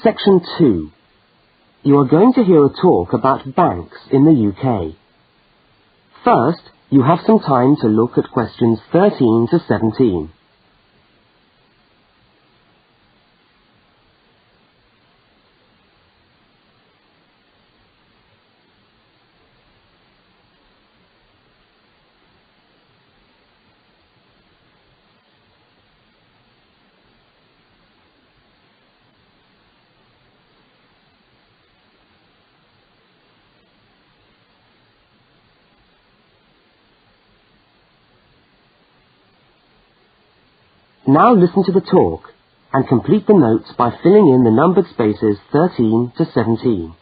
Section 2. You are going to hear a talk about banks in the UK. First, you have some time to look at questions 13 to 17. Now listen to the talk and complete the notes by filling in the numbered spaces 13 to 17.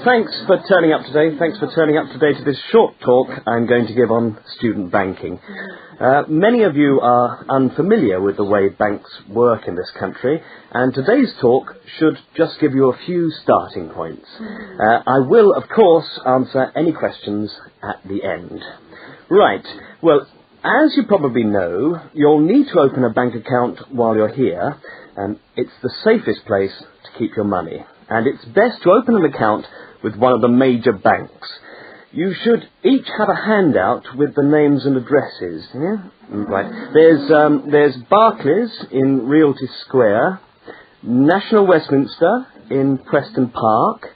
Thanks for turning up today. Thanks for turning up today to this short talk I'm going to give on student banking. Many of you are unfamiliar with the way banks work in this country, and today's talk should just give you a few starting points. I will, of course, answer any questions at the end. Right, well, as you probably know, you'll need to open a bank account while you're here. It's the safest place to keep your money, and it's best to open an account with one of the major banks. You should each have a handout with the names and addresses. Yeah? Right. There's Barclays in Realty Square, National Westminster in Preston Park,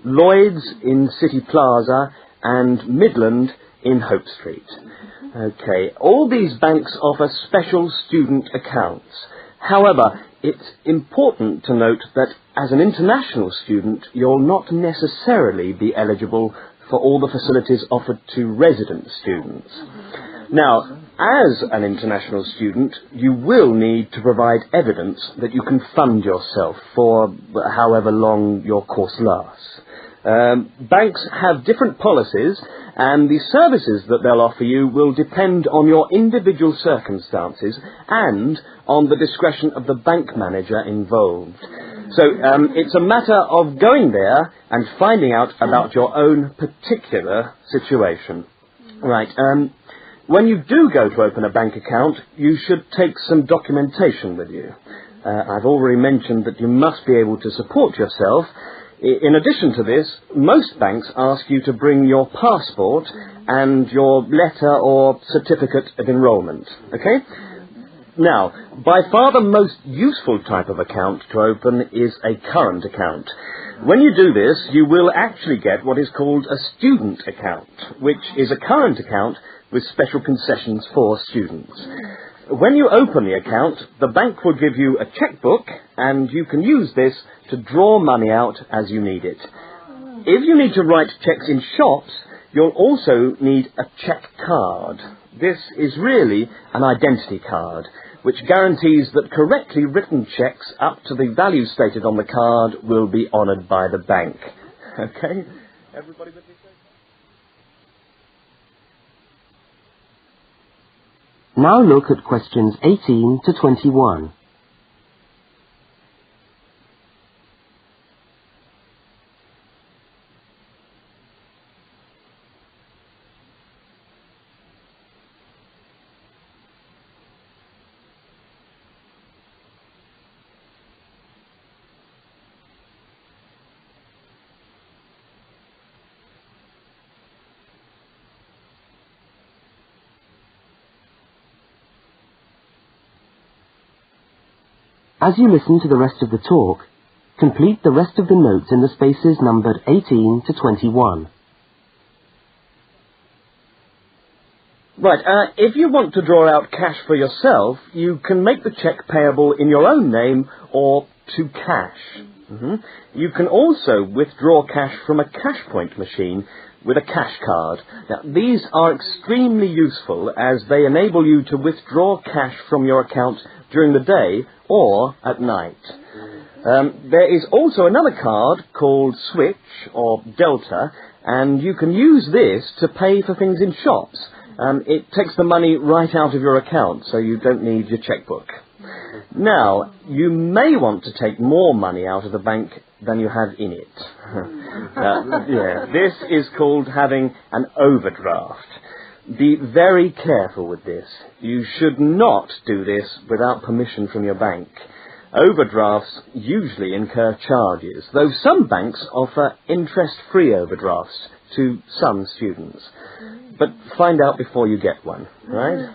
Lloyd's in City Plaza, and Midland in Hope Street. Okay, all these banks offer special student accounts. However, it's important to note that as an international student, you'll not necessarily be eligible for all the facilities offered to resident students. Now, as an international student, you will need to provide evidence that you can fund yourself for however long your course lasts. Banks have different policies, and the services that they'll offer you will depend on your individual circumstances and on the discretion of the bank manager involved. So it's a matter of going there and finding out about your own particular situation. Right. When you do go to open a bank account, you should take some documentation with you. I've already mentioned that you must be able to support yourself. In addition to this, most banks ask you to bring your passport and your letter or certificate of enrolment. Okay? Now, by far the most useful type of account to open is a current account. When you do this, you will actually get what is called a student account, which is a current account with special concessions for students. When you open the account, the bank will give you a checkbook, and you can use this to draw money out as you need it. If you need to write checks in shops, you'll also need a check card. This is really an identity card, which guarantees that correctly written checks up to the value stated on the card will be honoured by the bank. Okay? Everybody with me? Now look at questions 18 to 21. As you listen to the rest of the talk, complete the rest of the notes in the spaces numbered 18 to 21. Right, if you want to draw out cash for yourself, you can make the cheque payable in your own name or to cash. You can also withdraw cash from a cash point machine with a cash card. Now, these are extremely useful as they enable you to withdraw cash from your account during the day or at night. There is also another card called Switch or Delta, and you can use this to pay for things in shops. It takes the money right out of your account, so you don't need your checkbook. Now, you may want to take more money out of the bank than you have in it. This is called having an overdraft. Be very careful with this. You should not do this without permission from your bank. Overdrafts usually incur charges, though some banks offer interest-free overdrafts to some students. But find out before you get one, right?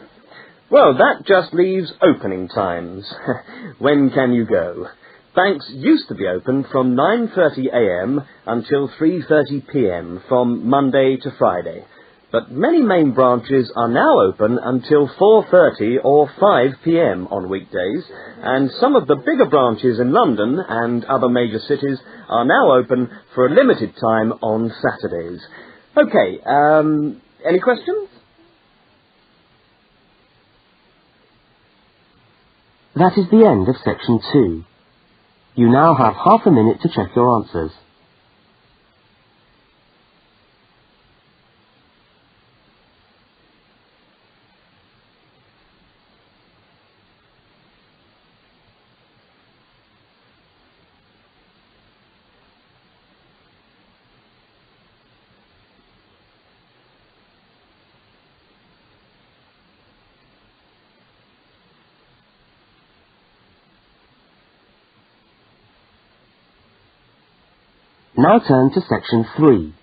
Well, that just leaves opening times. When can you go? Banks used to be open from 9:30 a.m. until 3:30 p.m. from Monday to Friday. But many main branches are now open until 4:30 or 5 p.m. on weekdays, and some of the bigger branches in London and other major cities are now open for a limited time on Saturdays. Okay, any questions? That is the end of section 2. You now have half a minute to check your answers. Now turn to section 3.